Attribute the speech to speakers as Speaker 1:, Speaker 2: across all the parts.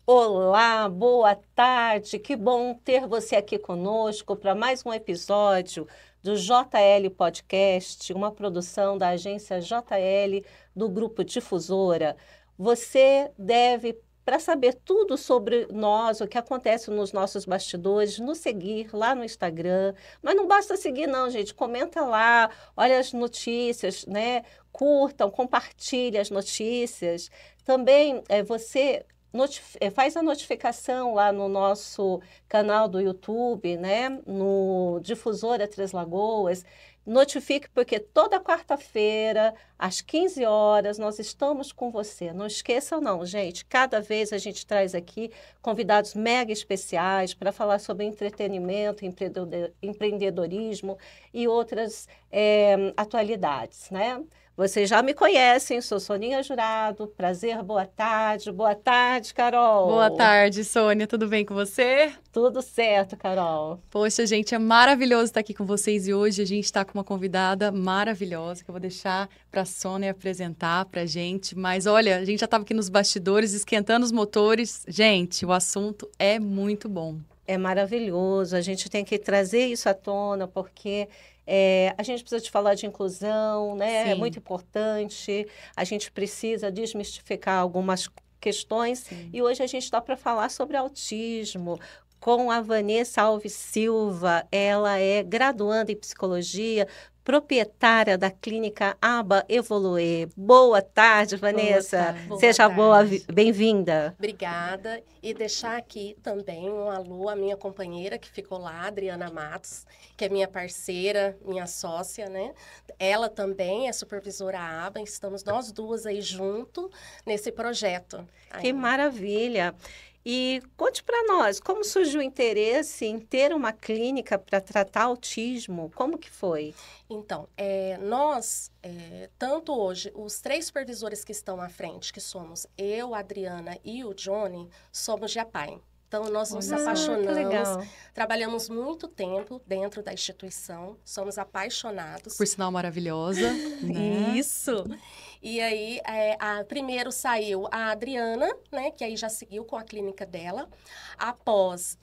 Speaker 1: Olá, boa tarde. Que bom ter você aqui conosco para mais um episódio do JL Podcast, uma produção da agência JL do Grupo Difusora. Você deve, para saber tudo sobre nós, o que acontece nos nossos bastidores, nos seguir lá no Instagram. Mas não basta seguir, não, gente. Comenta lá, olha as notícias, né? Curtam, compartilhem as notícias. Também você faz a notificação lá no nosso canal do YouTube, né? No Difusora Três Lagoas. Notifique, porque toda quarta-feira, às 15 horas, nós estamos com você. Não esqueçam, não, gente. Cada vez a gente traz aqui convidados mega especiais para falar sobre entretenimento, empreendedorismo e outras atualidades, né? Vocês já me conhecem, sou Soninha Jurado. Prazer, boa tarde. Boa tarde,
Speaker 2: Boa
Speaker 1: Carol.
Speaker 2: tarde, Sônia. Tudo bem com você?
Speaker 1: Tudo certo, Carol.
Speaker 2: Poxa, gente, é maravilhoso estar aqui com vocês e hoje a gente está com uma convidada maravilhosa que eu vou deixar para a Sônia apresentar para a gente. Mas olha, a gente já estava aqui nos bastidores esquentando os motores. Gente, o assunto é muito bom.
Speaker 1: É maravilhoso. A gente tem que trazer isso à tona, porque a gente precisa de falar de inclusão, né? É muito
Speaker 2: Sim,
Speaker 1: importante. A gente precisa desmistificar algumas questões.
Speaker 2: sim.
Speaker 1: E hoje a gente está para falar sobre autismo. Com a Vanessa Alves Silva, ela é graduanda em psicologia, proprietária da clínica Aba Evoluer. Boa tarde,
Speaker 2: Boa
Speaker 1: Vanessa.
Speaker 2: tarde.
Speaker 3: Boa
Speaker 1: Seja
Speaker 3: tarde.
Speaker 1: bem-vinda.
Speaker 3: Obrigada. E deixar aqui também um alô à minha companheira que ficou lá, Adriana Matos, que é minha parceira, minha sócia, né? Ela também é supervisora ABA, estamos nós duas aí junto nesse projeto.
Speaker 1: Que
Speaker 3: Aí.
Speaker 1: maravilha! E conte para nós, como surgiu o interesse em ter uma clínica para tratar autismo? Como que foi?
Speaker 3: Então, tanto hoje, os três supervisores que estão à frente, que somos eu, a Adriana e o Johnny, somos de APAE. Então, nós nos
Speaker 2: Olha só.
Speaker 1: Que
Speaker 3: apaixonamos,
Speaker 1: legal.
Speaker 3: trabalhamos muito tempo dentro da instituição, somos apaixonados.
Speaker 2: Por sinal maravilhosa, né?
Speaker 3: Isso! E aí, primeiro saiu a Adriana, né, que aí já seguiu com a clínica dela. Após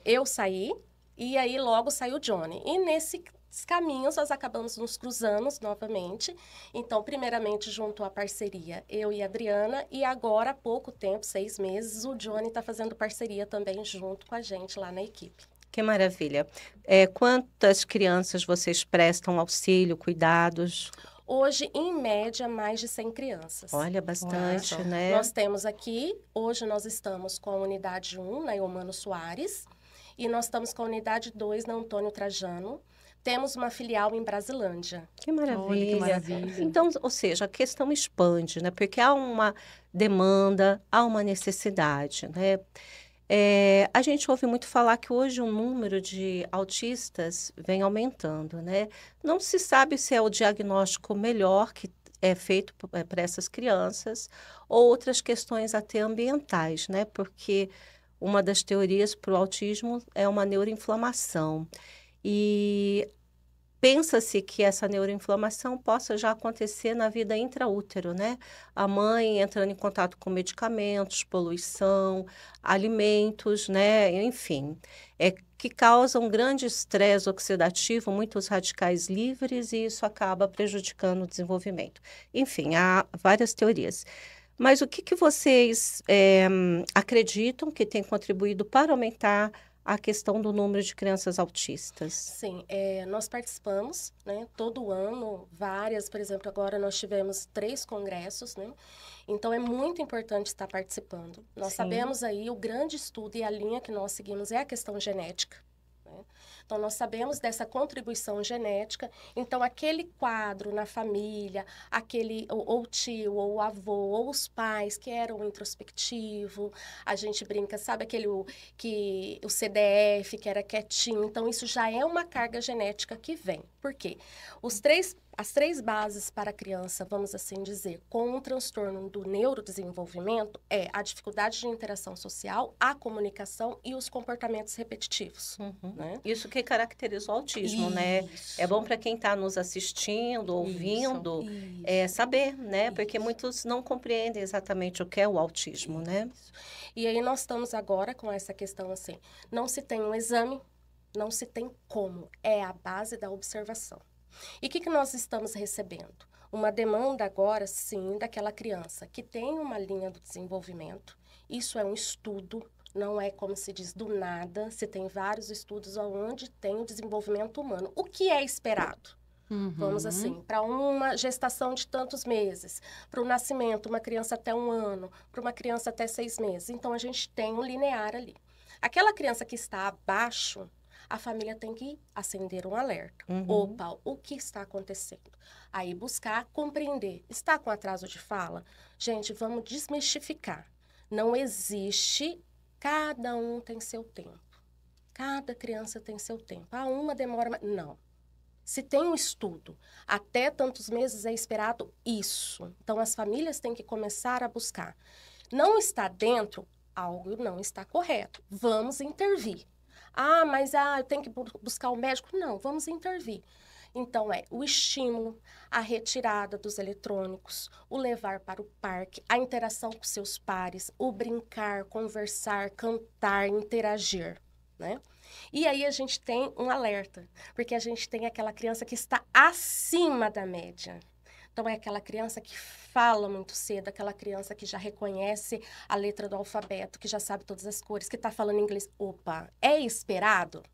Speaker 3: eu sair, e aí logo saiu o Johnny. E nesses caminhos, nós acabamos nos cruzando novamente. Então, primeiramente, junto à parceria, eu e a Adriana. E agora, há pouco tempo, 6 meses, o Johnny está fazendo parceria também junto com a gente lá na equipe.
Speaker 1: Que maravilha. Quantas crianças vocês prestam auxílio, cuidados?
Speaker 3: Hoje, em média, mais de 100 crianças.
Speaker 1: Olha,
Speaker 2: Olha
Speaker 1: bastante,
Speaker 2: só.
Speaker 1: né?
Speaker 3: Nós temos aqui, hoje nós estamos com a unidade 1 na Eumano Soares e nós estamos com a unidade 2 na Antônio Trajano. Temos uma filial em Brasilândia.
Speaker 1: Que
Speaker 2: Olha que
Speaker 1: maravilha.
Speaker 2: maravilha.
Speaker 1: Então, ou seja, a questão expande, né? Porque há uma demanda, há uma necessidade, né? A gente ouve muito falar que hoje o número de autistas vem aumentando, né? Não se sabe se é o diagnóstico melhor que é feito para essas crianças ou outras questões até ambientais, né? Porque uma das teorias para o autismo é uma neuroinflamação. E pensa-se que essa neuroinflamação possa já acontecer na vida intraútero, né? A mãe entrando em contato com medicamentos, poluição, alimentos, né? Enfim, que causa um grande estresse oxidativo, muitos radicais livres, e isso acaba prejudicando o desenvolvimento. Enfim, há várias teorias. Mas o que vocês acreditam que tem contribuído para aumentar a questão do número de crianças autistas?
Speaker 3: Sim, nós participamos, né, todo ano, por exemplo, agora nós tivemos 3 congressos, né? Então é muito importante estar participando. Nós
Speaker 1: Sim.
Speaker 3: sabemos aí o grande estudo e a linha que nós seguimos é a questão genética. Né? Então, nós sabemos dessa contribuição genética. Então, aquele quadro na família, ou o tio, ou o avô, ou os pais que eram introspectivo, a gente brinca, sabe que o CDF, que era quietinho. Então, isso já é uma carga genética que vem. Por quê? As 3 bases para a criança, vamos assim dizer, com um transtorno do neurodesenvolvimento é a dificuldade de interação social, a comunicação e os comportamentos repetitivos.
Speaker 1: Uhum.
Speaker 3: Né?
Speaker 1: Isso que caracteriza o autismo, né?
Speaker 3: Isso.
Speaker 1: É bom para quem está nos assistindo, ouvindo, saber, né? Porque muitos não compreendem exatamente o que é o autismo, né?
Speaker 3: E aí nós estamos agora com essa questão assim, não se tem um exame, não se tem como, é a base da observação. E o que nós estamos recebendo? Uma demanda agora, sim, daquela criança que tem uma linha do desenvolvimento, isso é um estudo, não é como se diz do nada, se tem vários estudos onde tem o desenvolvimento humano. O que é esperado? Vamos assim, para uma gestação de tantos meses, para o nascimento, uma criança até 1 ano, para uma criança até 6 meses. Então, a gente tem um linear ali. Aquela criança que está abaixo, a família tem que acender um alerta. Opa, o que está acontecendo? Aí buscar compreender. Está com atraso de fala? Gente, vamos desmistificar. Não existe, cada um tem seu tempo. Cada criança tem seu tempo. Ah, uma demora mais. Não. Se tem um estudo, até tantos meses é esperado isso. Então, as famílias têm que começar a buscar. Não está dentro, algo não está correto. Vamos intervir. Ah, mas eu tenho que buscar o médico? Não, vamos intervir. Então, o estímulo, a retirada dos eletrônicos, o levar para o parque, a interação com seus pares, o brincar, conversar, cantar, interagir, né? E aí a gente tem um alerta, porque a gente tem aquela criança que está acima da média. Então, é aquela criança que fala muito cedo, aquela criança que já reconhece a letra do alfabeto, que já sabe todas as cores, que está falando inglês. Opa, é esperado?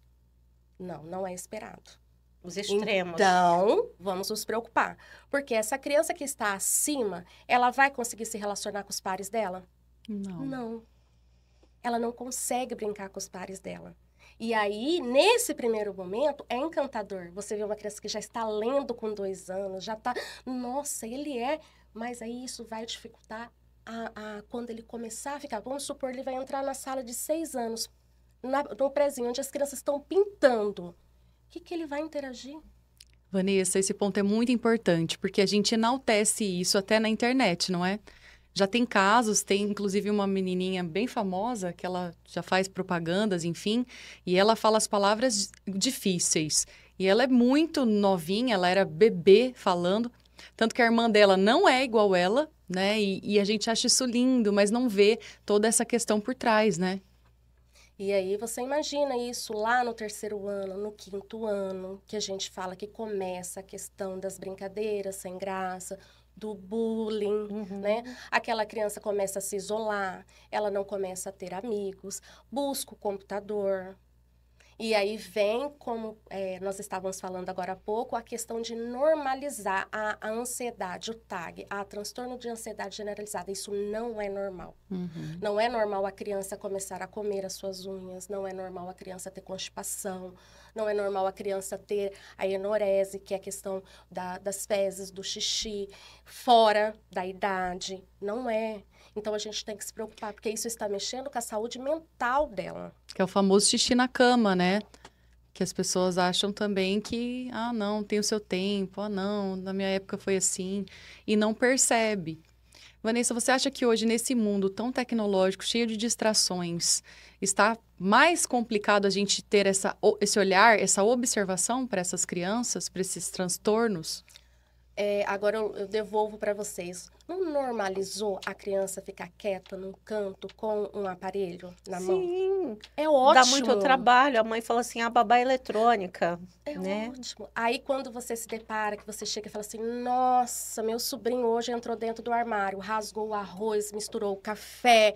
Speaker 3: Não, não é esperado.
Speaker 1: Os extremos.
Speaker 3: Então, vamos nos preocupar. Porque essa criança que está acima, ela vai conseguir se relacionar com os pares dela?
Speaker 2: Não.
Speaker 3: Não. Ela não consegue brincar com os pares dela. E aí, nesse primeiro momento, é encantador. Você vê uma criança que já está lendo com 2 anos, já está... Nossa, ele é... Mas aí isso vai dificultar quando ele começar a ficar... Vamos supor, ele vai entrar na sala de 6 anos, no prézinho, onde as crianças estão pintando. O que ele vai interagir?
Speaker 2: Vanessa, esse ponto é muito importante, porque a gente enaltece isso até na internet, não é? Já tem casos, tem inclusive uma menininha bem famosa, que ela já faz propagandas, enfim, e ela fala as palavras difíceis. E ela é muito novinha, ela era bebê falando, tanto que a irmã dela não é igual ela, né? E a gente acha isso lindo, mas não vê toda essa questão por trás, né?
Speaker 3: E aí você imagina isso lá no 3º ano, no 5º ano, que a gente fala que começa a questão das brincadeiras sem graça, do bullying, né? Aquela criança começa a se isolar, ela não começa a ter amigos, busca o computador. E aí vem, como nós estávamos falando agora há pouco, a questão de normalizar a ansiedade, o TAG, a transtorno de ansiedade generalizada. Isso não é normal. Não é normal a criança começar a comer as suas unhas, não é normal a criança ter constipação, não é normal a criança ter a enorese, que é a questão das fezes, do xixi, fora da idade. Não é. Então, a gente tem que se preocupar, porque isso está mexendo com a saúde mental dela.
Speaker 2: Que é o famoso xixi na cama, né? Que as pessoas acham também que, não, tem o seu tempo, não, na minha época foi assim, e não percebe. Vanessa, você acha que hoje, nesse mundo tão tecnológico, cheio de distrações, está mais complicado a gente ter esse olhar, essa observação para essas crianças, para esses transtornos?
Speaker 3: Agora eu devolvo para vocês. Não normalizou a criança ficar quieta num canto com um aparelho na mão?
Speaker 1: Sim.
Speaker 3: É ótimo.
Speaker 1: Dá muito trabalho. A mãe fala assim, a babá é eletrônica.
Speaker 3: É
Speaker 1: né?
Speaker 3: ótimo. Aí quando você se depara, que você chega e fala assim, nossa, meu sobrinho hoje entrou dentro do armário, rasgou o arroz, misturou o café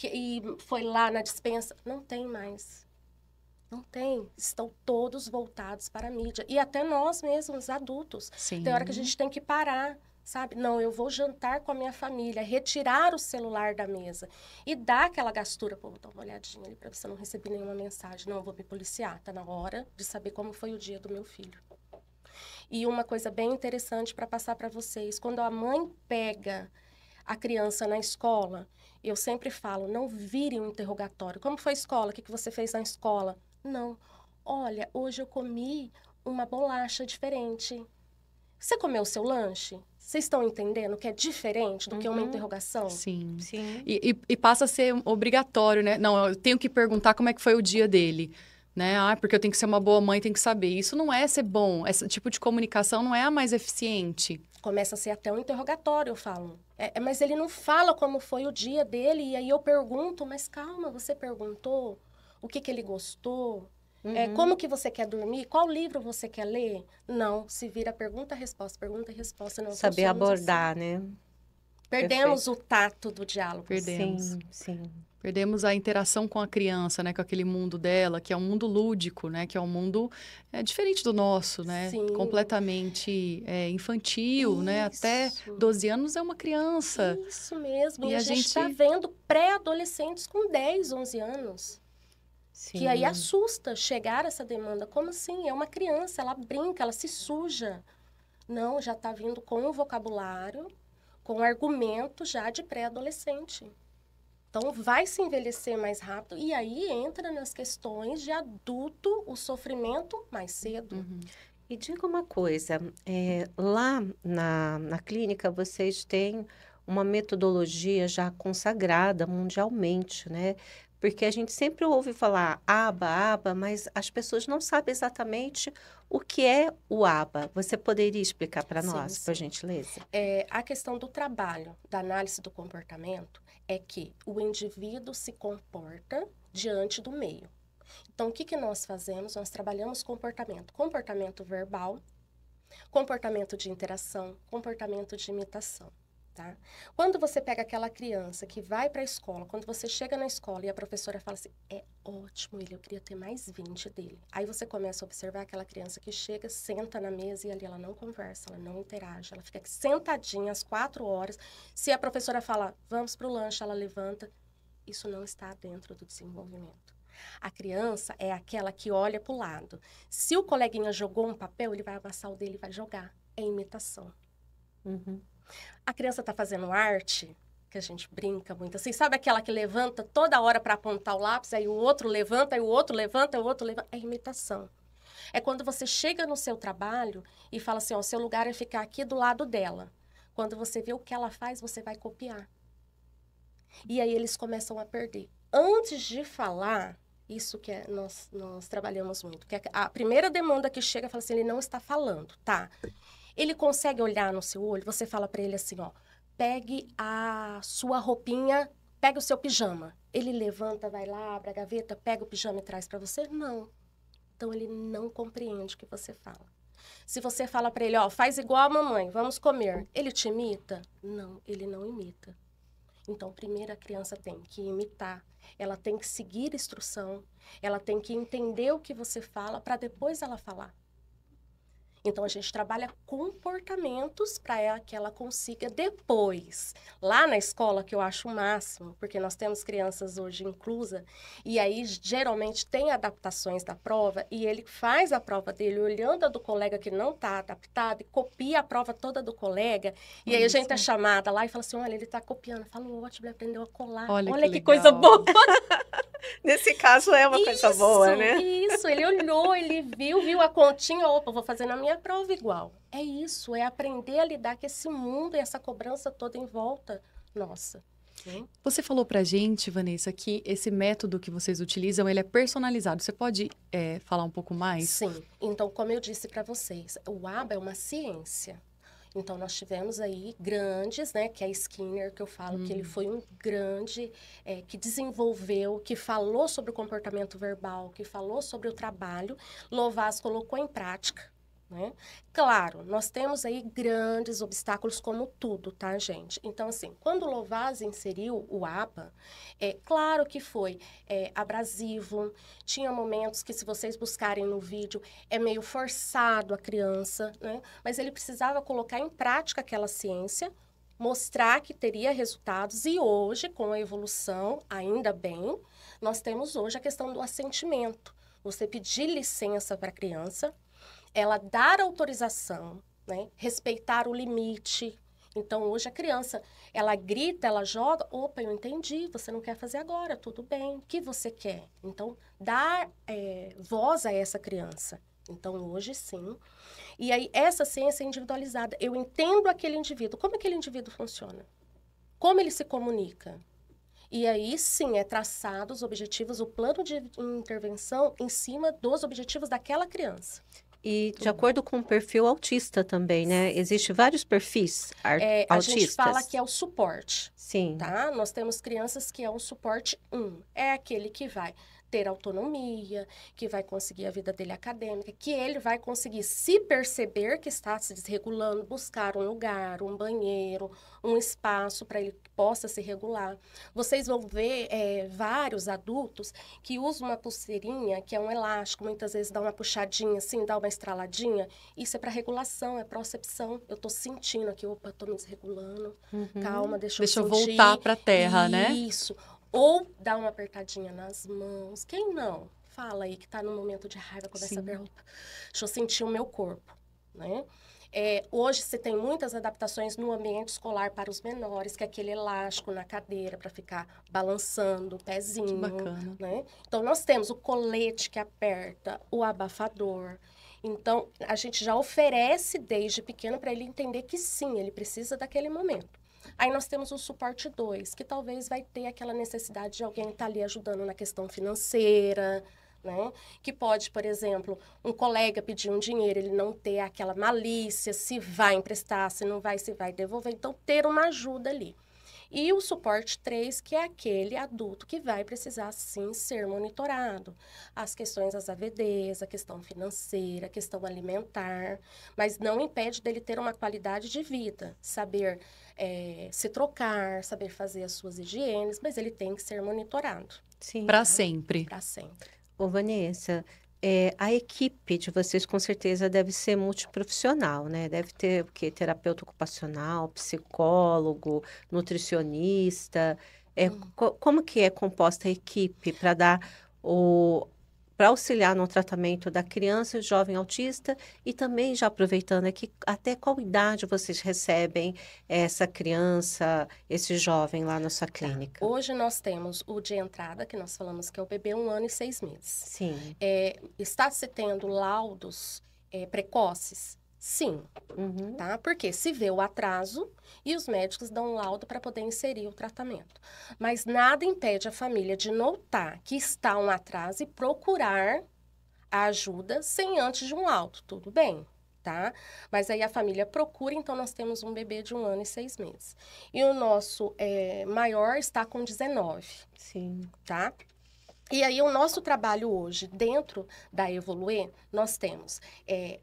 Speaker 3: e foi lá na despensa. Não tem mais. Não tem. Estão todos voltados para a mídia. E até nós mesmos, adultos.
Speaker 2: Sim.
Speaker 3: Tem hora que a gente tem que parar, sabe? Não, eu vou jantar com a minha família, retirar o celular da mesa e dar aquela gastura. Pô, vou dar uma olhadinha ali para você não receber nenhuma mensagem. Não, eu vou me policiar. Tá na hora de saber como foi o dia do meu filho. E uma coisa bem interessante para passar para vocês. Quando a mãe pega a criança na escola, eu sempre falo, não vire um interrogatório. Como foi a escola? O que você fez na escola? Não. Olha, hoje eu comi uma bolacha diferente. Você comeu o seu lanche? Vocês estão entendendo que é diferente do que uma interrogação?
Speaker 2: Sim.
Speaker 1: Sim.
Speaker 2: E passa a ser obrigatório, né? Não, eu tenho que perguntar como é que foi o dia dele. né? Porque eu tenho que ser uma boa mãe, tenho que saber. Isso não é ser bom. Esse tipo de comunicação não é a mais eficiente.
Speaker 3: Começa a ser até um interrogatório, eu falo. Mas ele não fala como foi o dia dele, e aí eu pergunto, mas calma, você perguntou o que ele gostou? Como que você quer dormir? Qual livro você quer ler? Não, se vira pergunta e resposta. Não
Speaker 1: saber abordar, assim, né?
Speaker 3: Perdemos Perfeito. O tato do diálogo.
Speaker 2: Perdemos.
Speaker 1: Sim, sim.
Speaker 2: Perdemos a interação com a criança, né? Com aquele mundo dela, que é um mundo lúdico, né? Que é um mundo diferente do nosso, né?
Speaker 3: Sim.
Speaker 2: Completamente infantil,
Speaker 3: Isso.
Speaker 2: né? Até 12 anos é uma criança.
Speaker 3: Isso mesmo. E a gente está vendo pré-adolescentes com 10, 11 anos. Sim. Que aí assusta chegar essa demanda. Como assim? É uma criança, ela brinca, ela se suja. Não, já está vindo com um vocabulário, com argumento já de pré-adolescente. Então, vai se envelhecer mais rápido e aí entra nas questões de adulto, o sofrimento mais cedo.
Speaker 1: Uhum. E diga uma coisa, lá na clínica vocês têm uma metodologia já consagrada mundialmente, né? Porque a gente sempre ouve falar aba, mas as pessoas não sabem exatamente o que é o aba. Você poderia explicar para nós, por gentileza?
Speaker 3: A questão do trabalho, da análise do comportamento, é que o indivíduo se comporta diante do meio. Então, o que nós fazemos? Nós trabalhamos comportamento verbal, comportamento de interação, comportamento de imitação. Tá? Quando você pega aquela criança que vai para a escola, quando você chega na escola e a professora fala assim, é ótimo ele, eu queria ter mais 20 dele. Aí você começa a observar aquela criança que chega, senta na mesa e ali ela não conversa, ela não interage, ela fica sentadinha às 4 horas. Se a professora fala, vamos para o lanche, ela levanta. Isso não está dentro do desenvolvimento. A criança é aquela que olha para o lado. Se o coleguinha jogou um papel, ele vai amassar o dele e vai jogar. É imitação.
Speaker 1: Uhum.
Speaker 3: A criança está fazendo arte, que a gente brinca muito assim, sabe aquela que levanta toda hora para apontar o lápis, aí o outro levanta, aí o outro levanta, aí o outro levanta. É imitação. É quando você chega no seu trabalho e fala assim, ó, seu lugar é ficar aqui do lado dela. Quando você vê o que ela faz, você vai copiar. E aí eles começam a perder. Antes de falar, isso que nós trabalhamos muito, que a primeira demanda que chega, fala assim, ele não está falando, tá? Ele consegue olhar no seu olho, você fala para ele assim, ó, pegue a sua roupinha, pegue o seu pijama. Ele levanta, vai lá, abre a gaveta, pega o pijama e traz para você? Não. Então, ele não compreende o que você fala. Se você fala para ele, ó, faz igual a mamãe, vamos comer. Ele te imita? Não, ele não imita. Então, primeiro a criança tem que imitar, ela tem que seguir a instrução, ela tem que entender o que você fala para depois ela falar. Então, a gente trabalha comportamentos para que ela consiga depois. Lá na escola, que eu acho o máximo, porque nós temos crianças hoje inclusas, e aí geralmente tem adaptações da prova, e ele faz a prova dele olhando a do colega que não está adaptado, e copia a prova toda do colega, e aí a gente é chamada lá e fala assim, olha, ele está copiando. Eu falo, ótimo, ele aprendeu a colar. Olha que coisa boa.
Speaker 1: Nesse caso é uma coisa boa, né?
Speaker 3: Isso, ele olhou, ele viu a continha, opa, vou fazer na minha prova igual. É isso, é aprender a lidar com esse mundo e essa cobrança toda em volta. Nossa. Sim.
Speaker 2: Você falou pra gente, Vanessa, que esse método que vocês utilizam, ele é personalizado. Você pode falar um pouco mais?
Speaker 3: Sim. Então, como eu disse para vocês, o ABA é uma ciência. Então, nós tivemos aí grandes, né, que é Skinner, que eu falo que ele foi um grande, que desenvolveu, que falou sobre o comportamento verbal, que falou sobre o trabalho. Lovász colocou em prática, né? Claro, nós temos aí grandes obstáculos como tudo, tá, gente? Então, assim, quando o Lovász inseriu o ABA, claro que foi abrasivo, tinha momentos que, se vocês buscarem no vídeo, é meio forçado a criança, né? Mas ele precisava colocar em prática aquela ciência, mostrar que teria resultados, e hoje, com a evolução, ainda bem, nós temos hoje a questão do assentimento. Você pedir licença para a criança, ela dar autorização, né? Respeitar o limite. Então, hoje a criança, ela grita, ela joga, opa, eu entendi, você não quer fazer agora, tudo bem, o que você quer? Então, dar voz a essa criança. Então, hoje sim. E aí, essa ciência é individualizada. Eu entendo aquele indivíduo, como aquele indivíduo funciona, como ele se comunica. E aí, sim, é traçado os objetivos, o plano de intervenção em cima dos objetivos daquela criança.
Speaker 1: E de acordo com o perfil autista também, né? Existem vários perfis
Speaker 3: A gente fala
Speaker 1: autistas.
Speaker 3: que é o suporte,
Speaker 1: Sim.
Speaker 3: tá? Nós temos crianças que é um suporte 1. É aquele que vai ter autonomia, que vai conseguir a vida dele acadêmica, que ele vai conseguir se perceber que está se desregulando, buscar um lugar, um banheiro, um espaço para ele que possa se regular. Vocês vão ver vários adultos que usam uma pulseirinha, que é um elástico, muitas vezes dá uma puxadinha assim, dá uma estraladinha. Isso é para regulação, é procepção. Eu estou sentindo aqui, opa, estou me desregulando. Calma, deixa eu sentir.
Speaker 2: voltar para a terra, né?
Speaker 3: Isso. Ou dá uma apertadinha nas mãos. Quem não? Fala aí que está no momento de raiva, começa a ver, opa, deixa eu sentir o meu corpo, né? Hoje se tem muitas adaptações no ambiente escolar para os menores, que é aquele elástico na cadeira para ficar balançando o pezinho.
Speaker 2: Que bacana.
Speaker 3: Né? Então, nós temos o colete que aperta, o abafador. Então, a gente já oferece desde pequeno para ele entender que sim, ele precisa daquele momento. Aí nós temos o suporte 2, que talvez vai ter aquela necessidade de alguém estar ali ajudando na questão financeira, né? Que pode, por exemplo, um colega pedir um dinheiro, ele não ter aquela malícia, se vai emprestar, se não vai, se vai devolver. Então, ter uma ajuda ali. E o suporte 3, que é aquele adulto que vai precisar, sim, ser monitorado. As questões das AVDs, a questão financeira, a questão alimentar, mas não impede dele ter uma qualidade de vida, saber se trocar, saber fazer as suas higienes, mas ele tem que ser monitorado.
Speaker 1: Sim.
Speaker 2: Para sempre.
Speaker 3: Para sempre.
Speaker 1: Ô, Vanessa, a equipe de vocês com certeza deve ser multiprofissional, né? Deve ter o quê? Terapeuta ocupacional, psicólogo, nutricionista. Como que é composta a equipe para dar para auxiliar no tratamento da criança e jovem autista e também já aproveitando aqui, até qual idade vocês recebem essa criança, esse jovem lá na sua clínica?
Speaker 3: Hoje nós temos o de entrada, que nós falamos que é o bebê 1 ano e 6 meses.
Speaker 1: Sim.
Speaker 3: Está se tendo laudos precoces? Sim, tá? Porque se vê o atraso e os médicos dão um laudo para poder inserir o tratamento. Mas nada impede a família de notar que está um atraso e procurar a ajuda sem antes de um laudo, tudo bem, tá? Mas aí a família procura, então nós temos um bebê de 1 ano e 6 meses. E o nosso maior está com 19.
Speaker 1: Sim.
Speaker 3: Tá? E aí, o nosso trabalho hoje, dentro da Evoluer, nós temos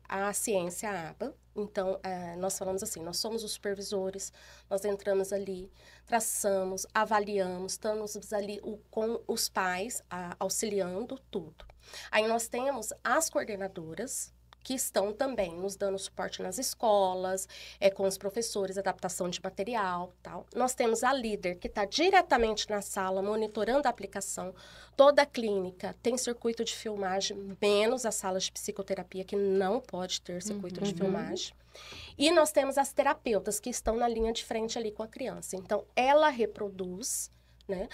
Speaker 3: a ciência ABA. Então, nós falamos assim, nós somos os supervisores, nós entramos ali, traçamos, avaliamos, estamos ali com os pais, auxiliando tudo. Aí, nós temos as coordenadoras, que estão também nos dando suporte nas escolas, com os professores, adaptação de material, tal. Nós temos a líder, que está diretamente na sala, monitorando a aplicação. Toda a clínica tem circuito de filmagem, menos as salas de psicoterapia, que não pode ter circuito de filmagem. E nós temos as terapeutas, que estão na linha de frente ali com a criança. Então, ela reproduz, né,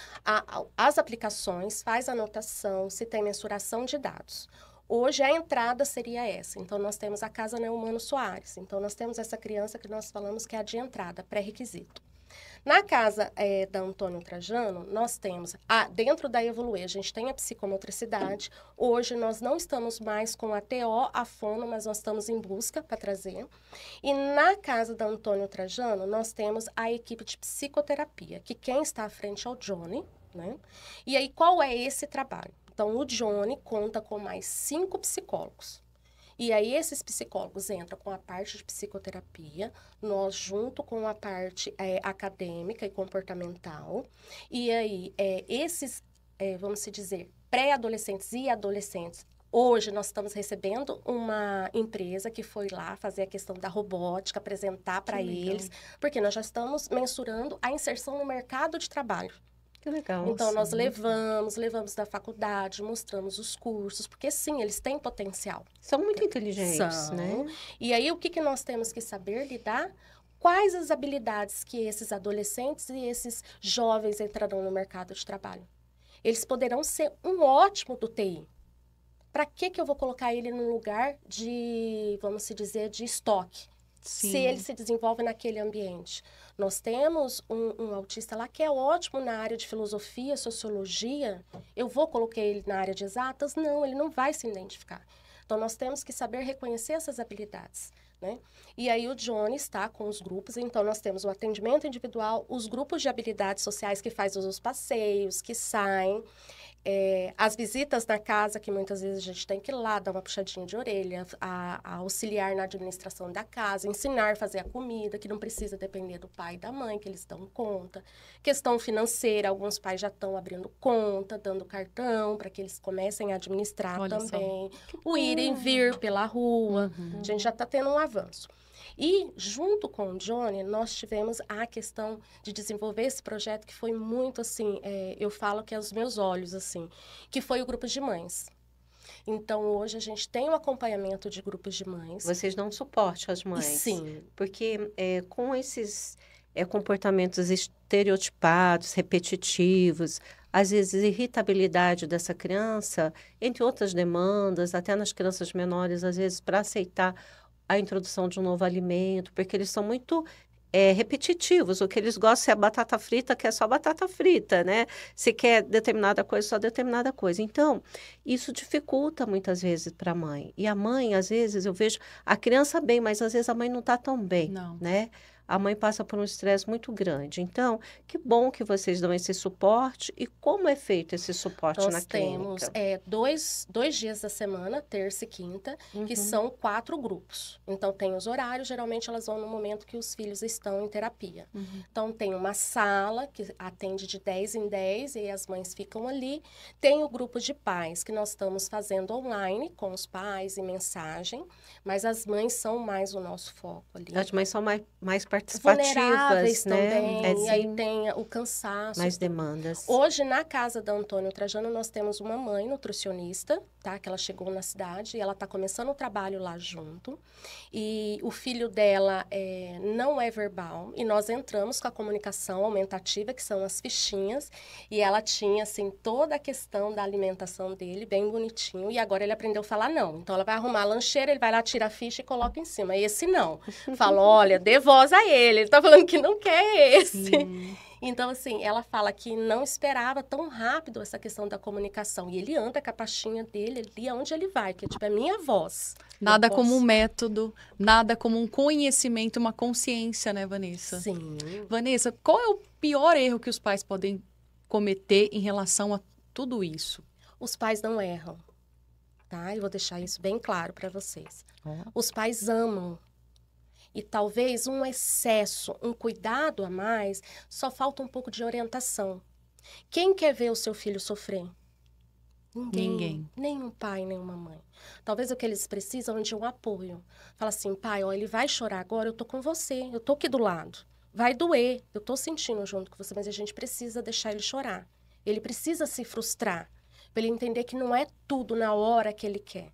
Speaker 3: as aplicações, faz anotação, se tem mensuração de dados. Hoje, a entrada seria essa. Então, nós temos a Casa Neumano Soares. Então, nós temos essa criança que nós falamos que é a de entrada, pré-requisito. Na casa da Antônio Trajano, nós temos, dentro da Evoluer, a gente tem a psicomotricidade. Hoje, nós não estamos mais com a TO, a fono, mas nós estamos em busca para trazer. E na casa da Antônio Trajano, nós temos a equipe de psicoterapia, que quem está à frente é o Johnny, né? E aí, qual é esse trabalho? Então, o Johnny conta com mais 5 psicólogos. E aí, esses psicólogos entram com a parte de psicoterapia, nós junto com a parte acadêmica e comportamental. E aí, esses, vamos dizer, pré-adolescentes e adolescentes, hoje nós estamos recebendo uma empresa que foi lá fazer a questão da robótica, apresentar para eles, porque nós já estamos mensurando a inserção no mercado de trabalho.
Speaker 1: Que legal.
Speaker 3: Então, nós levamos da faculdade, mostramos os cursos, porque sim, eles têm potencial.
Speaker 1: São muito inteligentes, né?
Speaker 3: E aí, o que nós temos que saber lidar? Quais as habilidades que esses adolescentes e esses jovens entrarão no mercado de trabalho? Eles poderão ser um ótimo do TI. Para que eu vou colocar ele num lugar de, vamos dizer, de estoque? se ele se desenvolve naquele ambiente. Nós temos um autista lá que é ótimo na área de filosofia, sociologia. Eu vou colocar ele na área de exatas? Não, ele não vai se identificar. Então, nós temos que saber reconhecer essas habilidades, né? E aí, o Johnny está com os grupos. Então, nós temos o atendimento individual, os grupos de habilidades sociais que fazem os passeios, que saem, as visitas na casa, que muitas vezes a gente tem que ir lá, dar uma puxadinha de orelha, a auxiliar na administração da casa, ensinar a fazer a comida, que não precisa depender do pai e da mãe, que eles dão conta. Questão financeira, alguns pais já estão abrindo conta, dando cartão, para que eles comecem a administrar também. O ir e vir pela rua, a gente já está tendo um avanço. E, junto com o Johnny, nós tivemos a questão de desenvolver esse projeto que foi muito, assim, eu falo que é os meus olhos, assim, que foi o grupo de mães. Então, hoje, a gente tem o acompanhamento de grupos de mães.
Speaker 1: Vocês dão suporte às mães?
Speaker 3: Sim.
Speaker 1: Porque com esses comportamentos estereotipados, repetitivos, às vezes irritabilidade dessa criança, entre outras demandas, até nas crianças menores, às vezes, para aceitar a introdução de um novo alimento, porque eles são muito repetitivos. O que eles gostam se é batata frita, quer só batata frita, né? Se quer determinada coisa, só determinada coisa. Então, isso dificulta muitas vezes para a mãe. E a mãe, às vezes, eu vejo a criança bem, mas às vezes a mãe não está tão bem, né? A mãe passa por um estresse muito grande. Então, que bom que vocês dão esse suporte. E como é feito esse suporte na clínica?
Speaker 3: Nós temos dois dias da semana, terça e quinta, que são 4 grupos. Então, tem os horários, geralmente elas vão no momento que os filhos estão em terapia. Então, tem uma sala que atende de 10 em 10 e as mães ficam ali. Tem o grupo de pais, que nós estamos fazendo online com os pais e mensagem, mas as mães são mais o nosso foco ali.
Speaker 1: As mães são mais participativas,
Speaker 3: vulneráveis,
Speaker 1: né?
Speaker 3: Também, e aí tem o cansaço.
Speaker 1: Mais demandas.
Speaker 3: Hoje, na casa da Antônio Trajano, nós temos uma mãe nutricionista, tá? Que ela chegou na cidade e ela está começando o trabalho lá junto. E o filho dela não é verbal. E nós entramos com a comunicação aumentativa, que são as fichinhas. E ela tinha, assim, toda a questão da alimentação dele, bem bonitinho. E agora ele aprendeu a falar não. Então, ela vai arrumar a lancheira, ele vai lá, tira a ficha e coloca em cima. E esse não. Fala, olha, dê voz a ele tá falando que não quer esse. Então, assim, ela fala que não esperava tão rápido essa questão da comunicação. E ele anda com a pastinha dele ali aonde ele vai, que tipo, é minha voz.
Speaker 2: Nada como um método, nada como um conhecimento, uma consciência, né, Vanessa?
Speaker 3: Sim.
Speaker 2: Vanessa, qual é o pior erro que os pais podem cometer em relação a tudo isso?
Speaker 3: Os pais não erram, tá? Eu vou deixar isso bem claro para vocês. Os pais amam. E talvez um excesso, um cuidado a mais, só falta um pouco de orientação. Quem quer ver o seu filho sofrer? Ninguém. Nenhum pai, nenhuma mãe. Talvez o que eles precisam é de um apoio. Fala assim, pai, ó, ele vai chorar agora, eu tô com você, eu tô aqui do lado. Vai doer, eu tô sentindo junto com você, mas a gente precisa deixar ele chorar. Ele precisa se frustrar, para ele entender que não é tudo na hora que ele quer.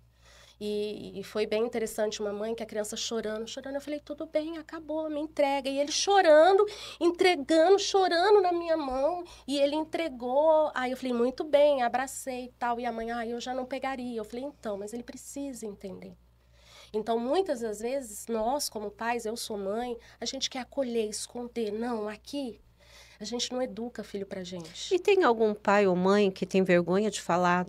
Speaker 3: E foi bem interessante, uma mãe que a criança chorando. Eu falei, tudo bem, acabou, me entrega. E ele chorando, entregando, chorando na minha mão. E ele entregou. Aí eu falei, muito bem, abracei e tal. E a mãe, eu já não pegaria. Eu falei, então, mas ele precisa entender. Então, muitas das vezes, nós como pais, eu sou mãe, a gente quer acolher, esconder. Não, aqui, a gente não educa filho pra gente.
Speaker 1: E tem algum pai ou mãe que tem vergonha de falar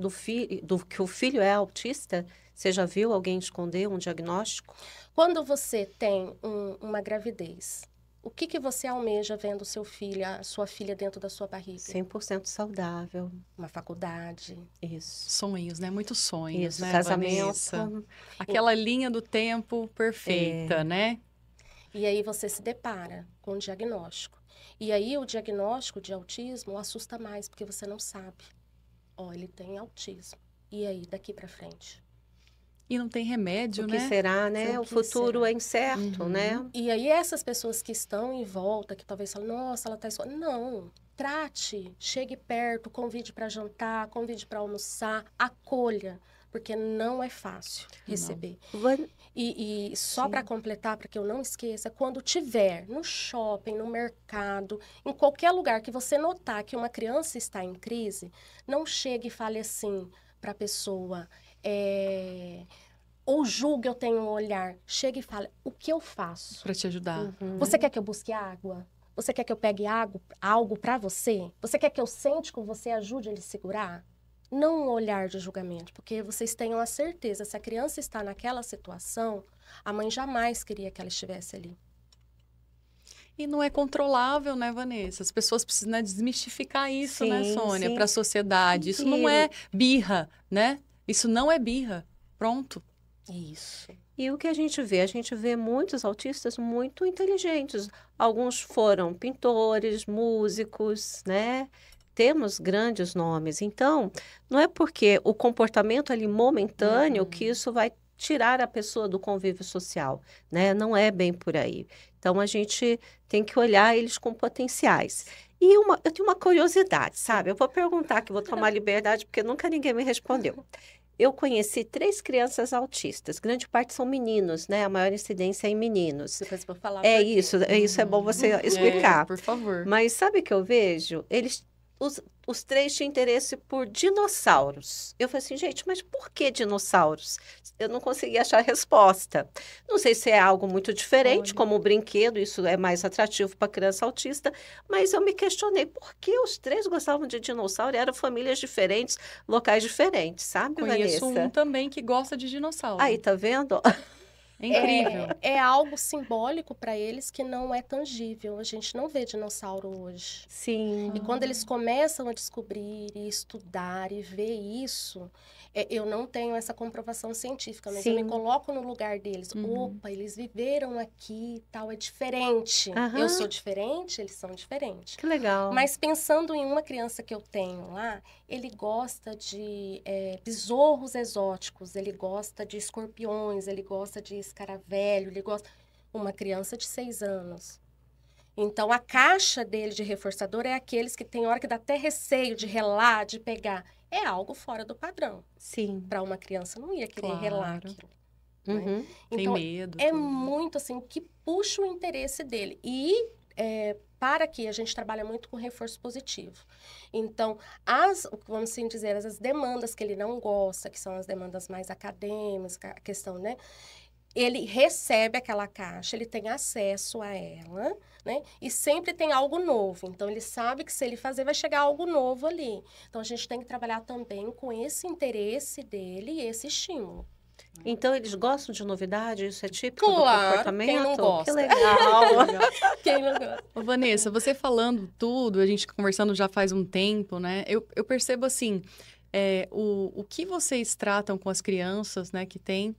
Speaker 1: que o filho é autista? Você já viu alguém esconder um diagnóstico?
Speaker 3: Quando você tem uma gravidez, o que você almeja vendo seu filho, a sua filha dentro da sua barriga?
Speaker 1: 100% saudável.
Speaker 3: Uma faculdade.
Speaker 1: Isso.
Speaker 2: Sonhos, né? Muitos sonhos,
Speaker 1: Isso,
Speaker 2: né,
Speaker 1: casamento.
Speaker 2: Vanessa? Aquela linha do tempo perfeita, né?
Speaker 3: E aí você se depara com o diagnóstico. E aí o diagnóstico de autismo assusta mais, porque você não sabe. Ele tem autismo. E aí, daqui pra frente?
Speaker 2: E não tem remédio, né?
Speaker 1: O que será, né? O futuro é incerto, né?
Speaker 3: E aí essas pessoas que estão em volta, que talvez falem, nossa, ela tá... Não, trate, chegue perto, convide para jantar, convide para almoçar, acolha, porque não é fácil receber. E só para completar, para que eu não esqueça, quando tiver no shopping, no mercado, em qualquer lugar que você notar que uma criança está em crise, não chegue e fale assim para a pessoa... ou julga, eu tenho um olhar. Chega e fala, o que eu faço?
Speaker 2: Para te ajudar.
Speaker 3: Você quer que eu busque água? Você quer que eu pegue algo para você? Você quer que eu sente com você e ajude ele a segurar? Não um olhar de julgamento, porque vocês tenham a certeza, se a criança está naquela situação, a mãe jamais queria que ela estivesse ali.
Speaker 2: E não é controlável, né, Vanessa? As pessoas precisam, né, desmistificar isso, né,
Speaker 1: Sim,
Speaker 2: Sônia,
Speaker 1: sim.
Speaker 2: para a sociedade. Isso não é birra, né? Isso não é birra. Pronto.
Speaker 3: Isso.
Speaker 1: E o que a gente vê? A gente vê muitos autistas muito inteligentes. Alguns foram pintores, músicos, né? Temos grandes nomes. Então, não é porque o comportamento ali momentâneo que isso vai tirar a pessoa do convívio social, né? Não é bem por aí. Então, a gente tem que olhar eles com potenciais. E eu tenho uma curiosidade, sabe? Eu vou perguntar, que vou tomar liberdade, porque nunca ninguém me respondeu. Eu conheci 3 crianças autistas, grande parte são meninos, né? A maior incidência é em meninos.
Speaker 3: Depois eu vou falar
Speaker 1: É
Speaker 3: por quê.
Speaker 1: isso é bom você explicar.
Speaker 2: Por favor.
Speaker 1: Mas sabe o que eu vejo? Os 3 tinham interesse por dinossauros. Eu falei assim, gente, mas por que dinossauros? Eu não consegui achar a resposta. Não sei se é algo muito diferente, como o brinquedo, isso é mais atrativo para criança autista, mas eu me questionei por que os 3 gostavam de dinossauro e eram famílias diferentes, locais diferentes, sabe,
Speaker 2: Conheço
Speaker 1: Vanessa?
Speaker 2: um também que gosta de dinossauro.
Speaker 1: Aí, tá vendo?
Speaker 2: É incrível.
Speaker 3: É algo simbólico para eles que não é tangível. A gente não vê dinossauro hoje.
Speaker 1: Sim.
Speaker 3: E quando eles começam a descobrir e estudar e ver isso, eu não tenho essa comprovação científica, mas eu me
Speaker 1: Sim.
Speaker 3: coloco no lugar deles. Opa, eles viveram aqui e tal, é diferente. Eu sou diferente, eles são diferentes.
Speaker 1: Que legal.
Speaker 3: Mas pensando em uma criança que eu tenho lá, ele gosta de besouros exóticos, ele gosta de escorpiões, ele gosta de escaravelho, ele gosta... Uma criança de 6 anos. Então, a caixa dele de reforçador é aqueles que tem hora que dá até receio de relar, de pegar. É algo fora do padrão.
Speaker 1: Sim.
Speaker 3: Para uma criança, não ia querer
Speaker 2: Claro.
Speaker 3: relar aquilo.
Speaker 1: Uhum.
Speaker 2: Tem
Speaker 3: Então,
Speaker 2: medo.
Speaker 3: é
Speaker 2: tudo.
Speaker 3: muito assim, o que puxa o interesse dele. E para aqui, a gente trabalha muito com reforço positivo. Então, vamos assim dizer, as demandas que ele não gosta, que são as demandas mais acadêmicas, a questão, né? Ele recebe aquela caixa, ele tem acesso a ela, né? E sempre tem algo novo. Então, ele sabe que se ele fazer, vai chegar algo novo ali. Então, a gente tem que trabalhar também com esse interesse dele e esse estímulo.
Speaker 1: Então, eles gostam de novidade? Isso é típico do
Speaker 3: Claro,
Speaker 1: comportamento?
Speaker 3: quem não gosta?
Speaker 1: Que legal.
Speaker 3: Quem não gosta?
Speaker 2: Ô, Vanessa, você falando tudo, a gente conversando já faz um tempo, né? Eu percebo assim, o que vocês tratam com as crianças, né, que tem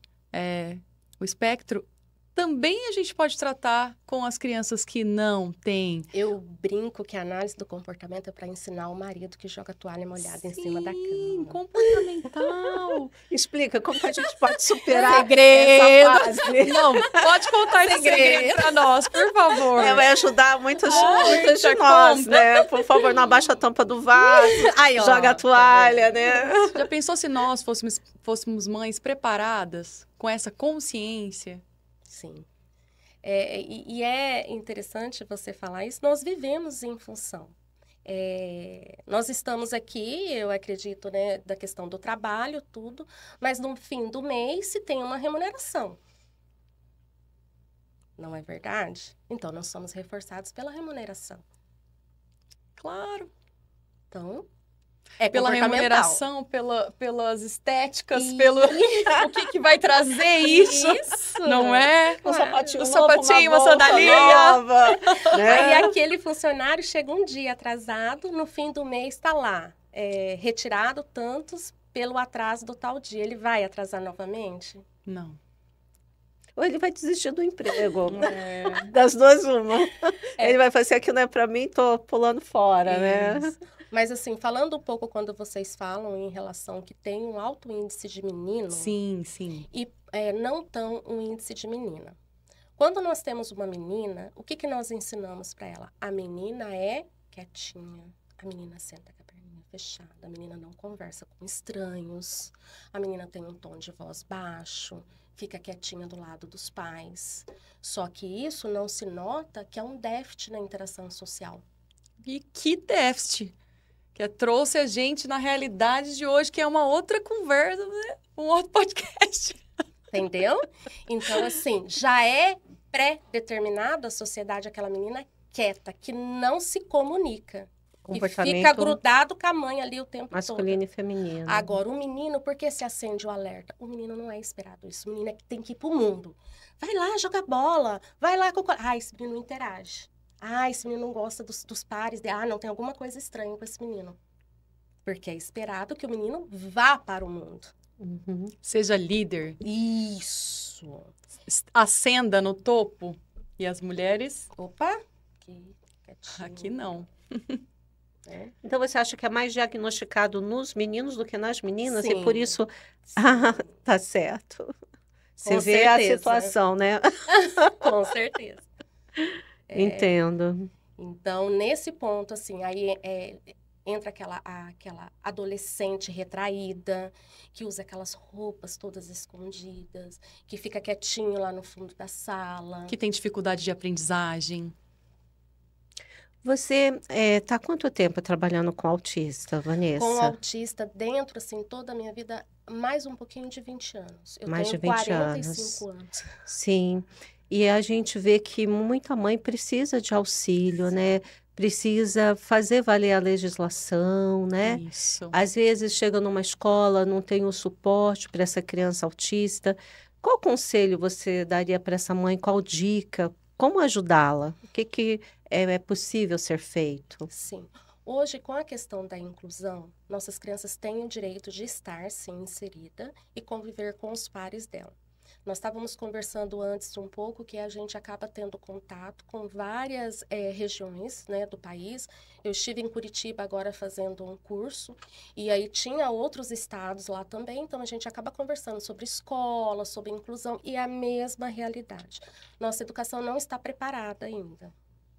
Speaker 2: o espectro, também a gente pode tratar com as crianças que não têm.
Speaker 3: Eu brinco que a análise do comportamento é para ensinar o marido que joga toalha molhada em cima da
Speaker 2: Sim,
Speaker 3: cama.
Speaker 2: comportamental.
Speaker 1: Explica como que a gente pode superar
Speaker 3: Segredo.
Speaker 1: essa fase.
Speaker 2: Não, pode contar esse segredo pra nós, por favor.
Speaker 1: Vai ajudar muitas de
Speaker 2: já
Speaker 1: nós,
Speaker 2: conta.
Speaker 1: né? Por favor, não abaixa a tampa do vaso,
Speaker 3: Aí, ó,
Speaker 1: joga a toalha, né?
Speaker 2: Já pensou se nós fôssemos mães preparadas com essa consciência?
Speaker 3: Sim. E é interessante você falar isso. Nós vivemos em função. Nós estamos aqui, eu acredito, né, da questão do trabalho, tudo, mas no fim do mês se tem uma remuneração. Não é verdade? Então, nós somos reforçados pela remuneração.
Speaker 2: Claro.
Speaker 3: Então,
Speaker 2: Pela
Speaker 3: comportamental.
Speaker 2: remuneração, pelas estéticas,
Speaker 3: Isso.
Speaker 2: pelo o que vai trazer isso, não é?
Speaker 1: Um sapatinho
Speaker 2: Um
Speaker 1: novo,
Speaker 2: sapatinho, uma
Speaker 1: bolsa
Speaker 2: sandalinha.
Speaker 1: nova, né?
Speaker 3: Aí aquele funcionário chega um dia atrasado, no fim do mês está lá, retirado tantos pelo atraso do tal dia. Ele vai atrasar novamente?
Speaker 2: Não.
Speaker 1: Ou ele vai desistir do emprego. Das duas, uma. Ele vai fazer aqui não é pra mim, tô pulando fora, né?
Speaker 2: Isso.
Speaker 3: Mas assim, falando um pouco quando vocês falam em relação que tem um alto índice de menino
Speaker 2: Sim, sim.
Speaker 3: e não tão um índice de menina. Quando nós temos uma menina, o que nós ensinamos para ela? A menina é quietinha, a menina senta com a perninha fechada, a menina não conversa com estranhos, a menina tem um tom de voz baixo, fica quietinha do lado dos pais. Só que isso não se nota que é um déficit na interação social.
Speaker 2: E que déficit que trouxe a gente na realidade de hoje, que é uma outra conversa, né? Um outro podcast.
Speaker 3: Entendeu? Então, assim, já é pré-determinado a sociedade aquela menina quieta, que não se comunica. E fica
Speaker 1: Comportamento
Speaker 3: grudado com a mãe ali o tempo todo.
Speaker 1: masculino e feminino.
Speaker 3: Agora, o menino, por que se acende o alerta? O menino não é esperado isso. O menino é que tem que ir pro mundo. Vai lá jogar bola. Vai lá com... Ah, esse menino não interage. Ah, esse menino não gosta dos pares. Ah, não, tem alguma coisa estranha com esse menino. Porque é esperado que o menino vá para o mundo.
Speaker 1: Uhum.
Speaker 2: Seja líder,
Speaker 3: Isso.
Speaker 2: ascenda no topo. E as mulheres,
Speaker 3: Opa. Aqui, quietinho.
Speaker 2: aqui não.
Speaker 3: Né?
Speaker 1: Então, você acha que é mais diagnosticado nos meninos do que nas meninas? E
Speaker 3: Sim.
Speaker 1: por isso...
Speaker 3: Sim.
Speaker 1: Ah, tá certo. Você
Speaker 3: Com
Speaker 1: vê a
Speaker 3: certeza.
Speaker 1: situação, né?
Speaker 3: Com certeza.
Speaker 1: Entendo.
Speaker 3: Então, nesse ponto, assim, aí entra aquela adolescente retraída, que usa aquelas roupas todas escondidas, que fica quietinho lá no fundo da sala.
Speaker 2: Que tem dificuldade de aprendizagem.
Speaker 1: Você está há quanto tempo trabalhando com autista, Vanessa?
Speaker 3: Com autista dentro, assim, toda a minha vida, mais um pouquinho de 20 anos. Eu
Speaker 1: Mais
Speaker 3: tenho
Speaker 1: de 20
Speaker 3: 45 anos.
Speaker 1: Sim. E a gente vê que muita mãe precisa de auxílio, né? Precisa fazer valer a legislação, né?
Speaker 2: Isso.
Speaker 1: Às vezes chega numa escola, não tem o suporte para essa criança autista. Qual conselho você daria para essa mãe? Qual dica? Como ajudá-la? O que é possível ser feito?
Speaker 3: Sim. Hoje, com a questão da inclusão, nossas crianças têm o direito de estar, sim, inserida e conviver com os pares dela. Nós estávamos conversando antes um pouco que a gente acaba tendo contato com várias regiões, né, do país. Eu estive em Curitiba agora fazendo um curso e aí tinha outros estados lá também, então a gente acaba conversando sobre escola, sobre inclusão e a mesma realidade. Nossa educação não está preparada ainda,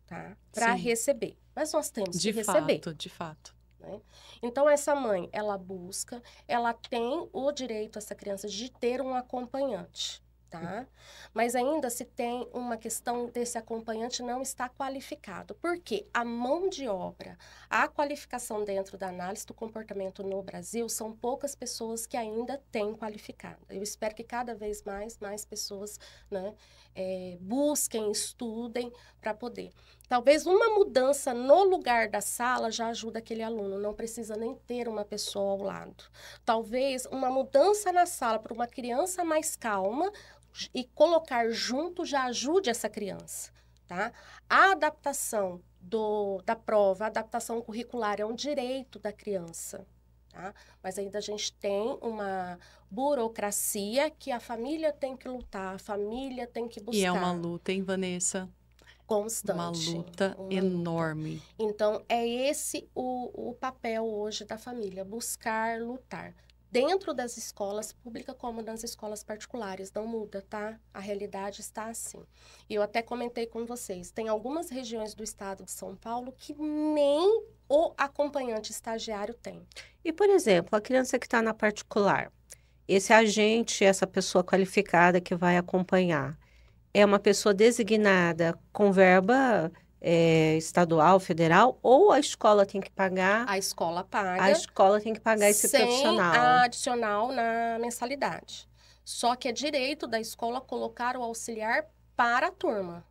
Speaker 3: tá, para
Speaker 2: Sim.
Speaker 3: receber, mas nós temos que
Speaker 2: De
Speaker 3: receber.
Speaker 2: fato, de fato.
Speaker 3: Né? Então, essa mãe, ela busca, ela tem o direito, essa criança, de ter um acompanhante, tá? Mas ainda se tem uma questão desse acompanhante não estar qualificado. Por quê? A mão de obra, a qualificação dentro da análise do comportamento no Brasil, são poucas pessoas que ainda têm qualificado. Eu espero que cada vez mais pessoas, né, busquem, estudem para poder. Talvez uma mudança no lugar da sala já ajuda aquele aluno, não precisa nem ter uma pessoa ao lado. Talvez uma mudança na sala para uma criança mais calma e colocar junto já ajude essa criança, tá? A adaptação da prova, a adaptação curricular é um direito da criança, tá? Mas ainda a gente tem uma burocracia que a família tem que lutar, a família tem que buscar.
Speaker 2: E é uma luta, hein, Vanessa?
Speaker 3: Constante.
Speaker 2: Uma luta enorme.
Speaker 3: Luta. Então, é esse o papel hoje da família, buscar lutar. Dentro das escolas públicas como nas escolas particulares, não muda, tá? A realidade está assim. E eu até comentei com vocês, tem algumas regiões do estado de São Paulo que nem o acompanhante estagiário tem.
Speaker 1: E, por exemplo, a criança que está na particular, esse agente, essa pessoa qualificada que vai acompanhar, é uma pessoa designada com verba estadual, federal, ou a escola tem que pagar?
Speaker 3: A escola paga.
Speaker 1: A escola tem que pagar esse profissional.
Speaker 3: Sem a adicional na mensalidade. Só que é direito da escola colocar o auxiliar para a turma.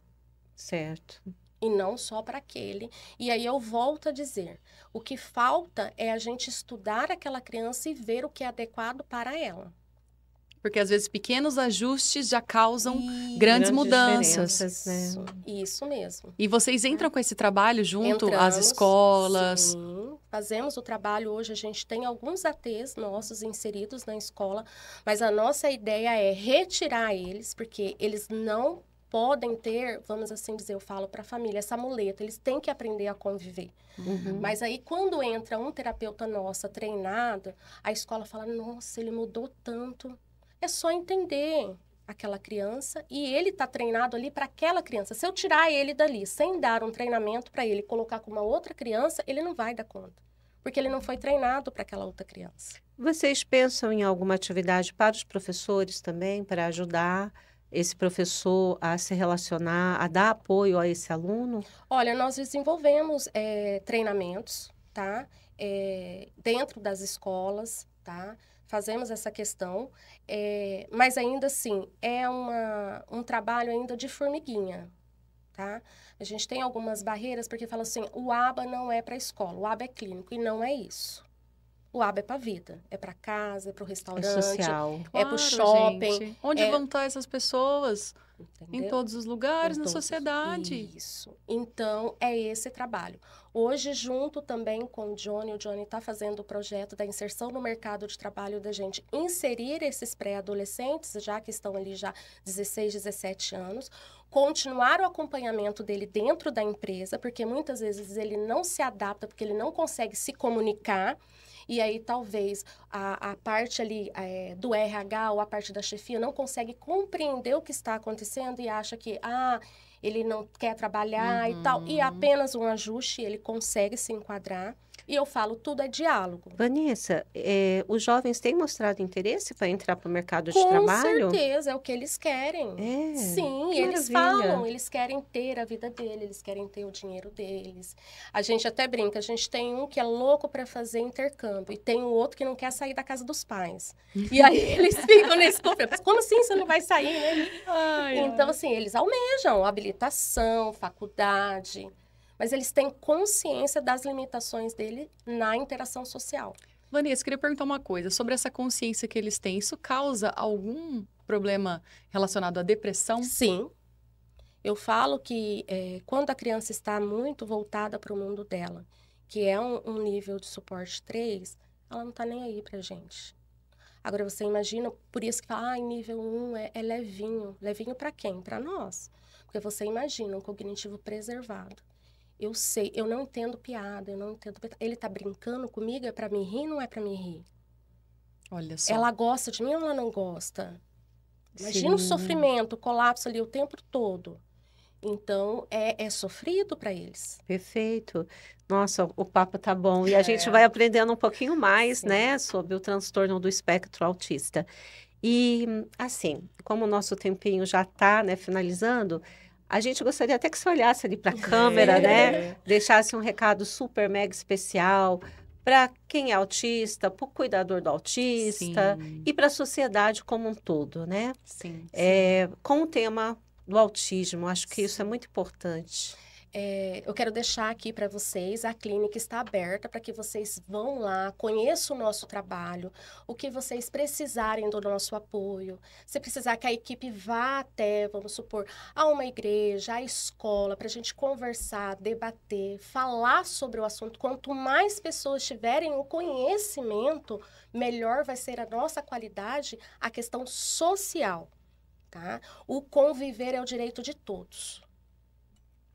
Speaker 1: Certo.
Speaker 3: E não só para aquele. E aí eu volto a dizer, o que falta é a gente estudar aquela criança e ver o que é adequado para ela.
Speaker 2: Porque às vezes pequenos ajustes já causam
Speaker 3: E
Speaker 2: grandes mudanças.
Speaker 1: diferenças, né?
Speaker 3: Isso mesmo.
Speaker 2: E vocês entram com esse trabalho junto às
Speaker 3: Entramos,
Speaker 2: escolas?
Speaker 3: Sim, fazemos o trabalho. Hoje a gente tem alguns ATs nossos inseridos na escola, mas a nossa ideia é retirar eles, porque eles não podem ter, vamos assim dizer, eu falo para a família, essa muleta, eles têm que aprender a conviver.
Speaker 1: Uhum.
Speaker 3: Mas aí, quando entra um terapeuta nossa treinado, a escola fala, nossa, ele mudou tanto. É só entender aquela criança e ele está treinado ali para aquela criança. Se eu tirar ele dali sem dar um treinamento para ele, colocar com uma outra criança, ele não vai dar conta. Porque ele não foi treinado para aquela outra criança.
Speaker 1: Vocês pensam em alguma atividade para os professores também, para ajudar esse professor a se relacionar, a dar apoio a esse aluno?
Speaker 3: Olha, nós desenvolvemos treinamentos, tá? dentro das escolas, tá? Fazemos essa questão, mas ainda assim, é um trabalho ainda de formiguinha, tá? A gente tem algumas barreiras, porque fala assim, o ABA não é para a escola, o ABA é clínico, e não é isso. O ABA é para a vida, é para casa, é para o restaurante,
Speaker 1: social.
Speaker 3: é para
Speaker 2: Claro,
Speaker 3: o shopping.
Speaker 2: gente. Onde vão estar essas pessoas? Em
Speaker 3: Entendeu?
Speaker 2: todos os lugares,
Speaker 3: Em
Speaker 2: na
Speaker 3: todos.
Speaker 2: sociedade.
Speaker 3: Isso. Então, é esse trabalho. Hoje, junto também com o Johnny está fazendo o projeto da inserção no mercado de trabalho, da gente inserir esses pré-adolescentes, já que estão ali já 16, 17 anos, continuar o acompanhamento dele dentro da empresa, porque muitas vezes ele não se adapta, porque ele não consegue se comunicar. E aí, talvez, a parte ali do RH ou a parte da chefia não consegue compreender o que está acontecendo e acha que, ele não quer trabalhar e tal. E apenas um ajuste, ele consegue se enquadrar. E eu falo, tudo é diálogo.
Speaker 1: Vanessa, os jovens têm mostrado interesse para entrar para o mercado de
Speaker 3: Com
Speaker 1: trabalho?
Speaker 3: certeza, é o que eles querem. Sim,
Speaker 1: que
Speaker 3: eles
Speaker 1: maravilha.
Speaker 3: falam, eles querem ter a vida deles, eles querem ter o dinheiro deles. A gente até brinca, a gente tem um que é louco para fazer intercâmbio e tem um outro que não quer sair da casa dos pais. E aí eles ficam nesse conflito. Como assim você não vai sair, né? Então, assim, eles almejam habilitação, faculdade, mas eles têm consciência das limitações dele na interação social.
Speaker 2: Vanessa, queria perguntar uma coisa. Sobre essa consciência que eles têm, isso causa algum problema relacionado à depressão?
Speaker 3: Sim. Eu falo que quando a criança está muito voltada para o mundo dela, que é um nível de suporte 3, ela não está nem aí pra gente. Agora, você imagina, por isso que fala, nível 1 é levinho. Levinho para quem? Para nós. Porque você imagina um cognitivo preservado. Eu sei, eu não entendo piada, eu não entendo... Ele tá brincando comigo, é para me rir, não é para me rir?
Speaker 2: Olha só.
Speaker 3: Ela gosta de mim ou ela não gosta? Imagina o
Speaker 1: Sim.
Speaker 3: sofrimento, o colapso ali o tempo todo. Então, é sofrido para eles.
Speaker 1: Perfeito. Nossa, o papo tá bom. E a gente vai aprendendo um pouquinho mais,
Speaker 3: Sim.
Speaker 1: né, sobre o transtorno do espectro autista. E, assim, como o nosso tempinho já tá, né, finalizando, a gente gostaria até que você olhasse ali para a câmera, né, deixasse um recado super mega especial para quem é autista, para o cuidador do autista
Speaker 2: Sim.
Speaker 1: e para a sociedade como um todo, né?
Speaker 2: Sim.
Speaker 1: Com o tema do autismo, acho que isso é muito importante.
Speaker 3: Eu quero deixar aqui para vocês, a clínica está aberta para que vocês vão lá, conheçam o nosso trabalho, o que vocês precisarem do nosso apoio. Se precisar que a equipe vá até, vamos supor, a uma igreja, a escola, para a gente conversar, debater, falar sobre o assunto. Quanto mais pessoas tiverem o conhecimento, melhor vai ser a nossa qualidade, a questão social, tá? O conviver é o direito de todos.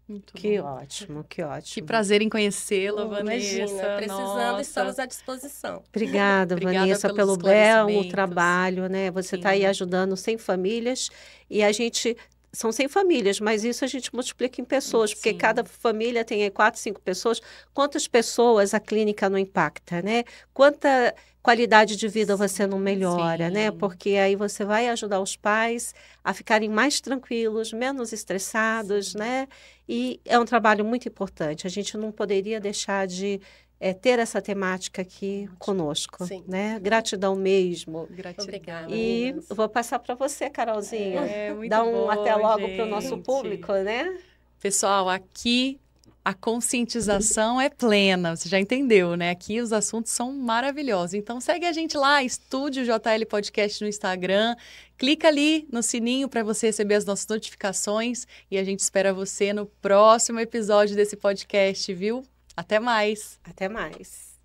Speaker 2: Muito
Speaker 1: Que
Speaker 2: bom.
Speaker 1: ótimo, que
Speaker 2: Que
Speaker 1: ótimo.
Speaker 2: prazer em conhecê-la, Vanessa.
Speaker 3: Imagina, precisando,
Speaker 2: Nossa.
Speaker 3: estamos à disposição.
Speaker 1: Obrigada,
Speaker 2: Obrigada
Speaker 1: Vanessa,
Speaker 2: pelos
Speaker 1: pelo belo
Speaker 2: esclarecimentos.
Speaker 1: trabalho, né? Você está aí
Speaker 2: Sim.
Speaker 1: ajudando 100 famílias e a gente... São 100 famílias, mas isso a gente multiplica em pessoas, porque
Speaker 2: Sim.
Speaker 1: cada família tem aí 4, 5 pessoas. Quantas pessoas a clínica não impacta, né? Quanta qualidade de vida você não melhora, né?
Speaker 2: Sim.
Speaker 1: Porque aí você vai ajudar os pais a ficarem mais tranquilos, menos estressados, né? E é um trabalho muito importante. A gente não poderia deixar de ter essa temática aqui conosco,
Speaker 3: Sim.
Speaker 1: né? Gratidão mesmo.
Speaker 2: Gratidão.
Speaker 3: Obrigada.
Speaker 1: E
Speaker 3: meninas.
Speaker 1: vou passar para você, Carolzinha.
Speaker 2: Muito
Speaker 1: Dá um
Speaker 2: bom,
Speaker 1: até logo para o nosso
Speaker 2: gente.
Speaker 1: público, né?
Speaker 2: Pessoal, aqui a conscientização é plena, você já entendeu, né? Aqui os assuntos são maravilhosos. Então segue a gente lá, estude o JL Podcast no Instagram, clica ali no sininho para você receber as nossas notificações e a gente espera você no próximo episódio desse podcast, viu? Até mais!
Speaker 1: Até mais.